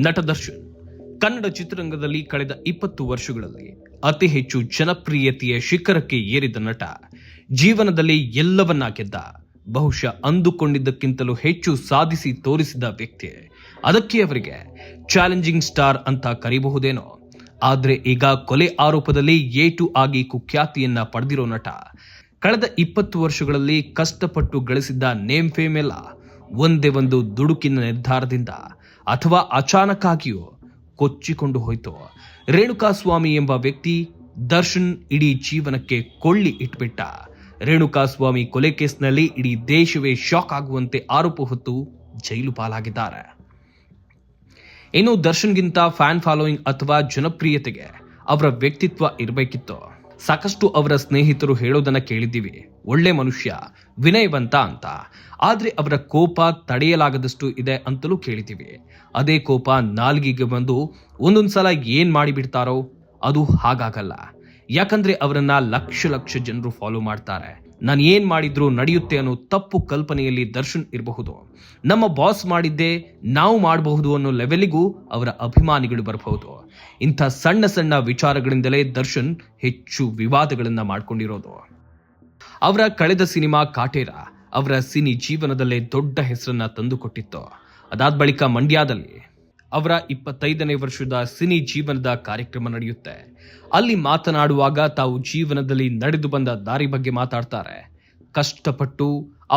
ನಟ ದರ್ಶನ್ ಕನ್ನಡ ಚಿತ್ರರಂಗದಲ್ಲಿ ಕಳೆದ 20 ವರ್ಷಗಳಲ್ಲಿ ಅತಿ ಹೆಚ್ಚು ಜನಪ್ರಿಯತೆಯ ಶಿಖರಕ್ಕೆ ಏರಿದ ನಟ. ಜೀವನದಲ್ಲಿ ಎಲ್ಲವನ್ನ ಗೆದ್ದ, ಬಹುಶಃ ಅಂದುಕೊಂಡಿದ್ದಕ್ಕಿಂತಲೂ ಹೆಚ್ಚು ಸಾಧಿಸಿ ತೋರಿಸಿದ ವ್ಯಕ್ತಿ. ಅದಕ್ಕೆ ಅವರಿಗೆ ಚಾಲೆಂಜಿಂಗ್ ಸ್ಟಾರ್ ಅಂತ ಕರೀಬಹುದೇನೋ. ಆದ್ರೆ ಈಗ ಕೊಲೆ ಆರೋಪದಲ್ಲಿ ಏಟು ಆಗಿ ಕುಖ್ಯಾತಿಯನ್ನ ಪಡೆದಿರೋ ನಟ. ಕಳೆದ 20 ವರ್ಷಗಳಲ್ಲಿ ಕಷ್ಟಪಟ್ಟು ಗಳಿಸಿದ್ದ ನೇಮ್ ಫೇಮ್ ಎಲ್ಲ ಒಂದೇ ಒಂದು ದುಡುಕಿನ ನಿರ್ಧಾರದಿಂದ ಅಥವಾ ಅಚಾನಕ್ಕಾಗಿಯೂ ಕೊಚ್ಚಿಕೊಂಡು ಹೋಯಿತು. ರೇಣುಕಾಸ್ವಾಮಿ ಎಂಬ ವ್ಯಕ್ತಿ ದರ್ಶನ್ ಇಡೀ ಜೀವನಕ್ಕೆ ಕೊಳ್ಳಿ ಇಟ್ಬಿಟ್ಟ. ರೇಣುಕಾಸ್ವಾಮಿ ಕೊಲೆ ಕೇಸ್ನಲ್ಲಿ ಇಡೀ ದೇಶವೇ ಶಾಕ್ ಆಗುವಂತೆ ಆರೋಪ ಹೊತ್ತು ಜೈಲು ಪಾಲಾಗಿದ್ದಾರೆ. ಇನ್ನು ದರ್ಶನ್ಗಿಂತ ಫ್ಯಾನ್ ಫಾಲೋಯಿಂಗ್ ಅಥವಾ ಜನಪ್ರಿಯತೆಗೆ ಅವರ ವ್ಯಕ್ತಿತ್ವ ಇರಬೇಕಿತ್ತು. ಸಾಕಷ್ಟು ಅವರ ಸ್ನೇಹಿತರು ಹೇಳೋದನ್ನ ಕೇಳಿದ್ದೀವಿ, ಒಳ್ಳೆ ಮನುಷ್ಯ, ವಿನಯವಂತ ಅಂತ. ಆದ್ರೆ ಅವರ ಕೋಪ ತಡೆಯಲಾಗದಷ್ಟು ಇದೆ ಅಂತಲೂ ಕೇಳಿದ್ದೀವಿ. ಅದೇ ಕೋಪ ನಾಲ್ಗಿಗೆ ಬಂದು ಒಂದೊಂದ್ಸಲ ಏನ್ ಮಾಡಿಬಿಡ್ತಾರೋ ಅದು ಹಾಗಾಗಲ್ಲ. ಯಾಕಂದ್ರೆ ಅವರನ್ನ ಲಕ್ಷ ಜನರು ಫಾಲೋ ಮಾಡ್ತಾರೆ. ನಾನು ಏನ್ ಮಾಡಿದ್ರು ನಡೆಯುತ್ತೆ ಅನ್ನೋ ತಪ್ಪು ಕಲ್ಪನೆಯಲ್ಲಿ ದರ್ಶನ್ ಇರಬಹುದು. ನಮ್ಮ ಬಾಸ್ ಮಾಡಿದ್ದೇ ನಾವು ಮಾಡಬಹುದು ಅನ್ನೋ ಲೆವೆಲ್ಗೂ ಅವರ ಅಭಿಮಾನಿಗಳು ಬರಬಹುದು. ಇಂಥ ಸಣ್ಣ ಸಣ್ಣ ವಿಚಾರಗಳಿಂದಲೇ ದರ್ಶನ್ ಹೆಚ್ಚು ವಿವಾದಗಳನ್ನ ಮಾಡ್ಕೊಂಡಿರೋದು. ಅವರ ಕಳೆದ ಸಿನಿಮಾ ಕಾಟೇರ ಅವರ ಸಿನಿ ಜೀವನದಲ್ಲೇ ದೊಡ್ಡ ಹೆಸರನ್ನ ತಂದುಕೊಟ್ಟಿತ್ತು. ಅದಾದ ಬಳಿಕ ಮಂಡ್ಯದಲ್ಲಿ ಅವರ 25ನೇ ವರ್ಷದ ಸಿನಿ ಜೀವನದ ಕಾರ್ಯಕ್ರಮ ನಡೆಯುತ್ತೆ. ಅಲ್ಲಿ ಮಾತನಾಡುವಾಗ ತಾವು ಜೀವನದಲ್ಲಿ ನಡೆದು ಬಂದ ದಾರಿ ಬಗ್ಗೆ ಮಾತಾಡ್ತಾರೆ. ಕಷ್ಟಪಟ್ಟು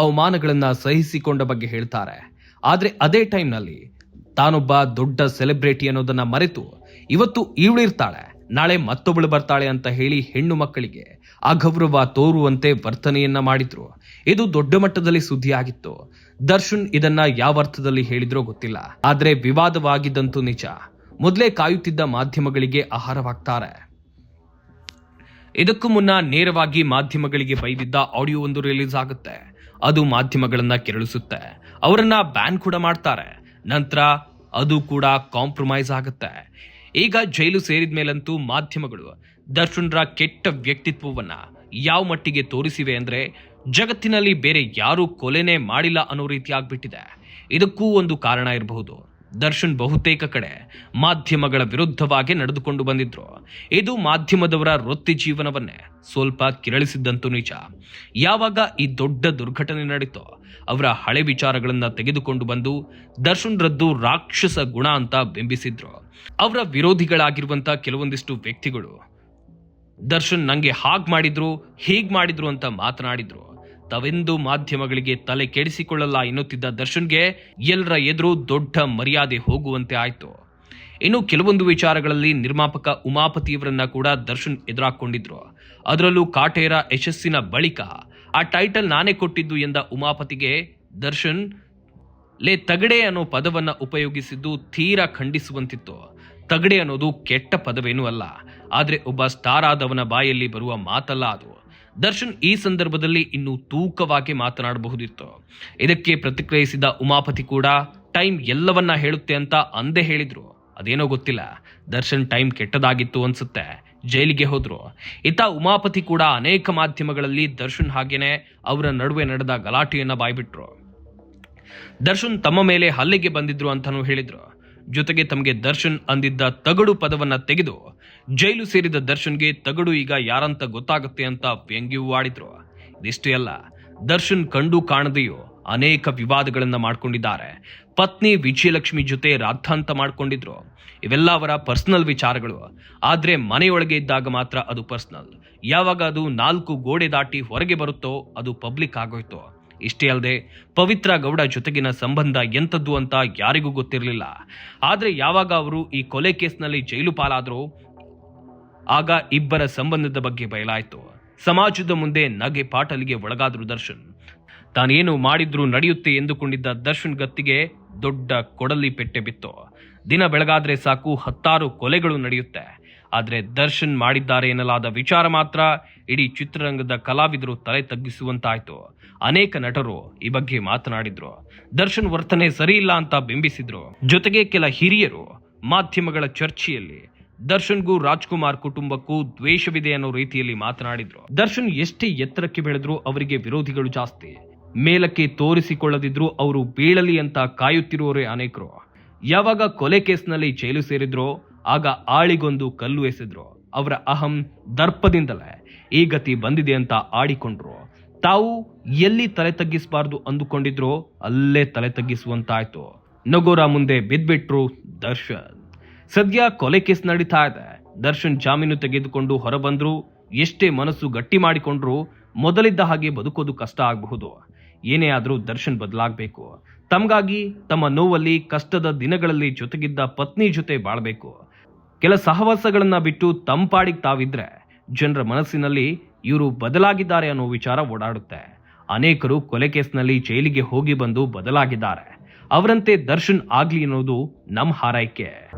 ಅವಮಾನಗಳನ್ನ ಸಹಿಸಿಕೊಂಡ ಬಗ್ಗೆ ಹೇಳ್ತಾರೆ. ಆದ್ರೆ ಅದೇ ಟೈಮ್ನಲ್ಲಿ ತಾನೊಬ್ಬ ದೊಡ್ಡ ಸೆಲೆಬ್ರಿಟಿ ಅನ್ನೋದನ್ನ ಮರೆತು ಇವತ್ತು ಇವಳಿರ್ತಾಳೆ, ನಾಳೆ ಮತ್ತೊಬ್ಬಳು ಬರ್ತಾಳೆ ಅಂತ ಹೇಳಿ ಹೆಣ್ಣು ಮಕ್ಕಳಿಗೆ ಅಗೌರವ ತೋರುವಂತೆ ವರ್ತನೆಯನ್ನ ಮಾಡಿದ್ರು. ಇದು ದೊಡ್ಡ ಮಟ್ಟದಲ್ಲಿ ಸುದ್ದಿಯಾಗಿತ್ತು. ದರ್ಶನ್ ಇದನ್ನ ಯಾವ ಅರ್ಥದಲ್ಲಿ ಹೇಳಿದ್ರೋ ಗೊತ್ತಿಲ್ಲ. ಆದ್ರೆ ವಿವಾದವಾಗಿದ್ದಂತೂ ನಿಜ. ಮೊದಲೇ ಕಾಯುತ್ತಿದ್ದ ಮಾಧ್ಯಮಗಳಿಗೆ ಆಹಾರವಾಗ್ತಾರೆ. ಇದಕ್ಕೂ ಮುನ್ನ ನೇರವಾಗಿ ಮಾಧ್ಯಮಗಳಿಗೆ ಬೈದಿದ್ದ ಆಡಿಯೋ ಒಂದು ರಿಲೀಸ್ ಆಗುತ್ತೆ. ಅದು ಮಾಧ್ಯಮಗಳನ್ನ ಕೆರಳಿಸುತ್ತೆ. ಅವರನ್ನ ಬ್ಯಾನ್ ಕೂಡ ಮಾಡ್ತಾರೆ. ನಂತರ ಅದು ಕೂಡ ಕಾಂಪ್ರಮೈಸ್ ಆಗುತ್ತೆ. ಈಗ ಜೈಲು ಸೇರಿದ ಮೇಲಂತೂ ಮಾಧ್ಯಮಗಳು ದರ್ಶನ್ರ ಕೆಟ್ಟ ವ್ಯಕ್ತಿತ್ವವನ್ನ ಯಾವ ಮಟ್ಟಿಗೆ ತೋರಿಸಿವೆ ಅಂದ್ರೆ ಜಗತ್ತಿನಲ್ಲಿ ಬೇರೆ ಯಾರೂ ಕೊಲೆನೇ ಮಾಡಿಲ್ಲ ಅನ್ನೋ ರೀತಿ ಆಗ್ಬಿಟ್ಟಿದೆ. ಇದಕ್ಕೂ ಒಂದು ಕಾರಣ ಇರಬಹುದು. ದರ್ಶನ್ ಬಹುತೇಕ ಕಡೆ ಮಾಧ್ಯಮಗಳ ವಿರುದ್ಧವಾಗಿ ನಡೆದುಕೊಂಡು ಬಂದಿದ್ರು. ಇದು ಮಾಧ್ಯಮದವರ ವೃತ್ತಿ ಜೀವನವನ್ನೇ ಸ್ವಲ್ಪ ಕಿರಳಿಸಿದ್ದಂತೂ ನಿಜ. ಯಾವಾಗ ಈ ದೊಡ್ಡ ದುರ್ಘಟನೆ ನಡೀತೋ ಅವರ ಹಳೆ ವಿಚಾರಗಳನ್ನ ತೆಗೆದುಕೊಂಡು ಬಂದು ದರ್ಶನ್ ರದ್ದು ರಾಕ್ಷಸ ಗುಣ ಅಂತ ಬಿಂಬಿಸಿದ್ರು. ಅವರ ವಿರೋಧಿಗಳಾಗಿರುವಂತ ಕೆಲವೊಂದಿಷ್ಟು ವ್ಯಕ್ತಿಗಳು ದರ್ಶನ್ ನಂಗೆ ಹಾಗ್ ಮಾಡಿದ್ರು ಹೀಗ್ ಮಾಡಿದ್ರು ಅಂತ ಮಾತನಾಡಿದ್ರು. ತಾವೆಂದು ಮಾಧ್ಯಮಗಳಿಗೆ ತಲೆ ಕೆಡಿಸಿಕೊಳ್ಳಲ್ಲ ಎನ್ನುತ್ತಿದ್ದ ದರ್ಶನ್ಗೆ ಎಲ್ಲರ ಎದುರು ದೊಡ್ಡ ಮರ್ಯಾದೆ ಹೋಗುವಂತೆ ಆಯ್ತು. ಇನ್ನು ಕೆಲವೊಂದು ವಿಚಾರಗಳಲ್ಲಿ ನಿರ್ಮಾಪಕ ಉಮಾಪತಿಯವರನ್ನ ಕೂಡ ದರ್ಶನ್ ಎದುರಾಕೊಂಡಿದ್ರು. ಅದರಲ್ಲೂ ಕಾಟೇರ ಯಶಸ್ಸಿನ ಬಳಿಕ ಆ ಟೈಟಲ್ ನಾನೇ ಕೊಟ್ಟಿದ್ದು ಎಂದ ಉಮಾಪತಿಗೆ ದರ್ಶನ್ ಲೇ ತಗಡೆ ಅನ್ನೋ ಪದವನ್ನ ಉಪಯೋಗಿಸಿದ್ದು ತೀರಾ ಖಂಡಿಸುವಂತಿತ್ತು. ತಗಡೆ ಅನ್ನೋದು ಕೆಟ್ಟ ಪದವೇನೂ ಅಲ್ಲ, ಆದ್ರೆ ಒಬ್ಬ ಸ್ಟಾರ್ ಆದವನ ಬಾಯಲ್ಲಿ ಬರುವ ಮಾತಲ್ಲ ಅದು. ದರ್ಶನ್ ಈ ಸಂದರ್ಭದಲ್ಲಿ ಇನ್ನೂ ತೂಕವಾಗಿ ಮಾತನಾಡಬಹುದಿತ್ತು. ಇದಕ್ಕೆ ಪ್ರತಿಕ್ರಿಯಿಸಿದ ಉಮಾಪತಿ ಕೂಡ ಟೈಮ್ ಎಲ್ಲವನ್ನ ಹೇಳುತ್ತೆ ಅಂತ ಅಂದೇ ಹೇಳಿದ್ರು. ಅದೇನೋ ಗೊತ್ತಿಲ್ಲ, ದರ್ಶನ್ ಟೈಮ್ ಕೆಟ್ಟದಾಗಿತ್ತು ಅನ್ಸುತ್ತೆ, ಜೈಲಿಗೆ ಹೋದ್ರು. ಇತ್ತ ಉಮಾಪತಿ ಕೂಡ ಅನೇಕ ಮಾಧ್ಯಮಗಳಲ್ಲಿ ದರ್ಶನ್ ಹಾಗೇನೆ ಅವರ ನಡುವೆ ನಡೆದ ಗಲಾಟೆಯನ್ನ ಬಾಯ್ಬಿಟ್ರು. ದರ್ಶನ್ ತಮ್ಮ ಮೇಲೆ ಹಲ್ಲೆಗೆ ಬಂದಿದ್ರು ಅಂತಾನೂ ಹೇಳಿದ್ರು. ಜೊತೆಗೆ ತಮಗೆ ದರ್ಶನ್ ಅಂದಿದ್ದ ತಗಡು ಪದವನ್ನ ತೆಗೆದು ಜೈಲು ಸೇರಿದ ದರ್ಶನ್ಗೆ ತಗಡು ಈಗ ಯಾರಂತ ಗೊತ್ತಾಗುತ್ತೆ ಅಂತ ವ್ಯಂಗ್ಯವೂ ಆಡಿದ್ರು. ಇದಿಷ್ಟೇ ಅಲ್ಲ, ದರ್ಶನ್ ಕಂಡು ಕಾಣದೆಯೋ ಅನೇಕ ವಿವಾದಗಳನ್ನ ಮಾಡ್ಕೊಂಡಿದ್ದಾರೆ. ಪತ್ನಿ ವಿಜಯಲಕ್ಷ್ಮಿ ಜೊತೆ ರಾದ್ಧಾಂತ ಮಾಡ್ಕೊಂಡಿದ್ರು. ಇವೆಲ್ಲ ಅವರ ಪರ್ಸನಲ್ ವಿಚಾರಗಳು. ಆದ್ರೆ ಮನೆಯೊಳಗೆ ಇದ್ದಾಗ ಮಾತ್ರ ಅದು ಪರ್ಸನಲ್. ಯಾವಾಗ ಅದು 4 ಗೋಡೆ ದಾಟಿ ಹೊರಗೆ ಬರುತ್ತೋ ಅದು ಪಬ್ಲಿಕ್ ಆಗೋಯ್ತು. ಇಷ್ಟೇ ಅಲ್ಲದೆ ಪವಿತ್ರ ಗೌಡ ಜೊತೆಗಿನ ಸಂಬಂಧ ಎಂಥದ್ದು ಅಂತ ಯಾರಿಗೂ ಗೊತ್ತಿರಲಿಲ್ಲ. ಆದ್ರೆ ಯಾವಾಗ ಅವರು ಈ ಕೊಲೆ ಕೇಸ್ನಲ್ಲಿ ಜೈಲು ಪಾಲಾದ್ರು ಆಗ ಇಬ್ಬರ ಸಂಬಂಧದ ಬಗ್ಗೆ ಬಯಲಾಯಿತು. ಸಮಾಜದ ಮುಂದೆ ನಗೆ ಪಾಟಲಿಗೆ ಒಳಗಾದ್ರು ದರ್ಶನ್. ತಾನೇನು ಮಾಡಿದ್ರು ನಡೆಯುತ್ತೆ ಎಂದುಕೊಂಡಿದ್ದ ದರ್ಶನ್ ಗತ್ತಿಗೆ ದೊಡ್ಡ ಕೊಡಲಿ ಪೆಟ್ಟೆ ಬಿತ್ತು. ದಿನ ಬೆಳಗಾದ್ರೆ ಸಾಕು 10 ಕೊಲೆಗಳು ನಡೆಯುತ್ತೆ. ಆದ್ರೆ ದರ್ಶನ್ ಮಾಡಿದ್ದಾರೆ ಎನ್ನಲಾದ ವಿಚಾರ ಮಾತ್ರ ಇಡೀ ಚಿತ್ರರಂಗದ ಕಲಾವಿದರು ತಲೆ ತಗ್ಗಿಸುವಂತಾಯ್ತು. ಅನೇಕ ನಟರು ಈ ಬಗ್ಗೆ ಮಾತನಾಡಿದ್ರು. ದರ್ಶನ್ ವರ್ತನೆ ಸರಿಯಿಲ್ಲ ಅಂತ ಬಿಂಬಿಸಿದ್ರು. ಜೊತೆಗೆ ಕೆಲ ಹಿರಿಯರು ಮಾಧ್ಯಮಗಳ ಚರ್ಚೆಯಲ್ಲಿ ದರ್ಶನ್ಗೂ ರಾಜ್ಕುಮಾರ್ ಕುಟುಂಬಕ್ಕೂ ದ್ವೇಷವಿದೆ ಅನ್ನೋ ರೀತಿಯಲ್ಲಿ ಮಾತನಾಡಿದ್ರು. ದರ್ಶನ್ ಎಷ್ಟೇ ಎತ್ತರಕ್ಕೆ ಬೆಳೆದ್ರು ಅವರಿಗೆ ವಿರೋಧಿಗಳು ಜಾಸ್ತಿ. ಮೇಲಕ್ಕೆ ತೋರಿಸಿಕೊಳ್ಳದಿದ್ರು ಅವರು ಬೀಳಲಿ ಅಂತ ಕಾಯುತ್ತಿರುವವರೇ ಅನೇಕರು. ಯಾವಾಗ ಕೊಲೆ ಕೇಸ್ನಲ್ಲಿ ಜೈಲು ಸೇರಿದ್ರೋ ಆಗ ಆಳಿಗೊಂದು ಕಲ್ಲು ಎಸೆದ್ರು. ಅವರ ಅಹಂ ದರ್ಪದಿಂದಲೇ ಈ ಗತಿ ಬಂದಿದೆ ಅಂತ ಆಡಿಕೊಂಡ್ರು. ತಾವು ಎಲ್ಲಿ ತಲೆ ತಗ್ಗಿಸಬಾರ್ದು ಅಂದುಕೊಂಡಿದ್ರೋ ಅಲ್ಲೇ ತಲೆ ತಗ್ಗಿಸುವಂತಾಯ್ತು. ನಗೋರ ಮುಂದೆ ಬಿದ್ಬಿಟ್ರು ದರ್ಶನ್. ಸದ್ಯ ಕೊಲೆ ಕೇಸ್ ನಡೀತಾ ಇದೆ. ದರ್ಶನ್ ಜಾಮೀನು ತೆಗೆದುಕೊಂಡು ಹೊರಬಂದ್ರು. ಎಷ್ಟೇ ಮನಸ್ಸು ಗಟ್ಟಿ ಮಾಡಿಕೊಂಡ್ರು ಮೊದಲಿದ್ದ ಹಾಗೆ ಬದುಕೋದು ಕಷ್ಟ ಆಗಬಹುದು. ಏನೇ ಆದ್ರೂ ದರ್ಶನ್ ಬದಲಾಗಬೇಕು. ತಮಗಾಗಿ, ತಮ್ಮ ನೋವಲ್ಲಿ, ಕಷ್ಟದ ದಿನಗಳಲ್ಲಿ ಜೊತೆಗಿದ್ದ ಪತ್ನಿ ಜೊತೆ ಬಾಳ್ಬೇಕು. ಕೆಲ ಸಹವಾಸಗಳನ್ನ ಬಿಟ್ಟು ತಂಪಾಡಿಗೆ ತಾವಿದ್ರೆ ಜನರ ಮನಸ್ಸಿನಲ್ಲಿ ಇವರು ಬದಲಾಗಿದ್ದಾರೆ ಅನ್ನೋ ವಿಚಾರ ಓಡಾಡುತ್ತೆ. ಅನೇಕರು ಕೊಲೆ ಕೇಸ್ನಲ್ಲಿ ಜೈಲಿಗೆ ಹೋಗಿ ಬಂದು ಬದಲಾಗಿದ್ದಾರೆ. ಅವರಂತೆ ದರ್ಶನ್ ಆಗ್ಲಿ ಅನ್ನೋದು ನಮ್ಮ ಹಾರೈಕೆ.